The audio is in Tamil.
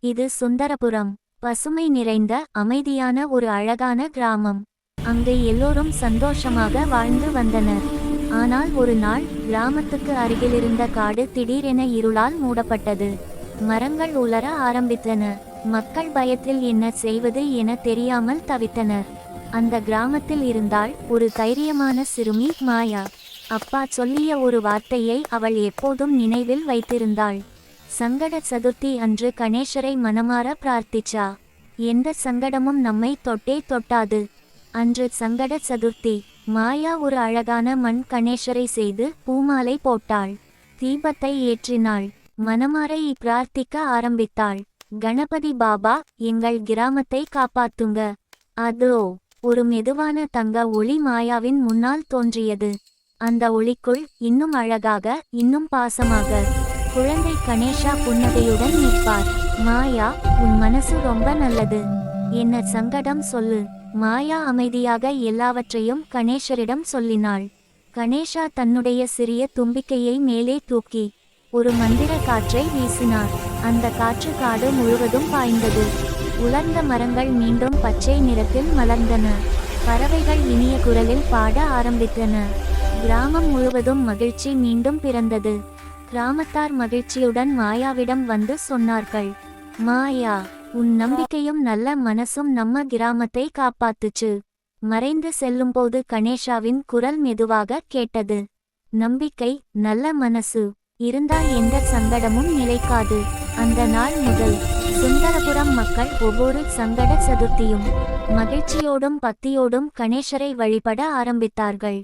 இது சுந்தரபுரம். பசுமை நிறைந்த அமைதியான ஒரு அழகான கிராமம். அங்கு எல்லோரும் சந்தோஷமாக வாழ்ந்து வந்தனர். ஆனால் ஒரு நாள் கிராமத்துக்கு அருகிலிருந்த காடு திடீரென இருளால் மூடப்பட்டது. மரங்கள் உலர ஆரம்பித்தன. மக்கள் பயத்தில் என்ன செய்வது என தெரியாமல் தவித்தனர். அந்த கிராமத்தில் இருந்தாள் ஒரு தைரியமான சிறுமி, மாயா. அப்பா சொல்லிய ஒரு வார்த்தையை அவள் எப்போதும் நினைவில் வைத்திருந்தாள். சங்கட சதுர்த்தி அன்று கணேசரை மனமார பிரார்த்திச்சா. எந்த சங்கடமும் நம்மை தொட்டே தொட்டாது. அன்று சங்கட சதுர்த்தி. மாயா ஒரு அழகான மண் கணேசரை செய்து பூமாலை போட்டாள். தீபத்தை ஏற்றினாள். மனமாரை பிரார்த்திக்க ஆரம்பித்தாள். கணபதி பாபா, எங்கள் கிராமத்தை காப்பாத்துங்க. அதோ ஒரு மெதுவான தங்க ஒளி மாயாவின் முன்னால் தோன்றியது. அந்த ஒளிக்குள் இன்னும் அழகாக, இன்னும் பாசமாக குழந்தை கணேஷா புன்னகையுடன் நிற்பார். மாயா, உன் மனசு ரொம்ப நல்லது. என்ன சங்கடம் சொல்லு. மாயா அமைதியாக எல்லாவற்றையும் கணேசரிடம் சொல்லினாள். கணேஷா தன்னுடைய சிறிய தும்பிக்கையை மேலே தூக்கி ஒரு மந்திர காற்றை வீசினார். அந்த காற்று காடு முழுவதும் பாய்ந்தது. உலர்ந்த மரங்கள் மீண்டும் பச்சை நிறத்தில் மலர்ந்தன. பறவைகள் இனிய குரலில் பாட ஆரம்பித்தன. கிராமம் முழுவதும் மகிழ்ச்சி மீண்டும் பிறந்தது. கிராமத்தார் மகிழ்ச்சியுடன் மாயாவிடம் வந்து சொன்னார்கள், மாயா, உன் நம்பிக்கையும் நல்ல மனசும் நம்ம கிராமத்தை காப்பாத்துச்சு. மறைந்து செல்லும்போது கணேஷாவின் குரல் மெதுவாக கேட்டது. நம்பிக்கை, நல்ல மனசு இருந்தால் எந்த சங்கடமும் நிலைக்காது. அந்த நாள் முதல் சுந்தரபுரம் மக்கள் ஒவ்வொரு சங்கட சதுர்த்தியும் மகிழ்ச்சியோடும் பக்தியோடும் கணேசரை வழிபட ஆரம்பித்தார்கள்.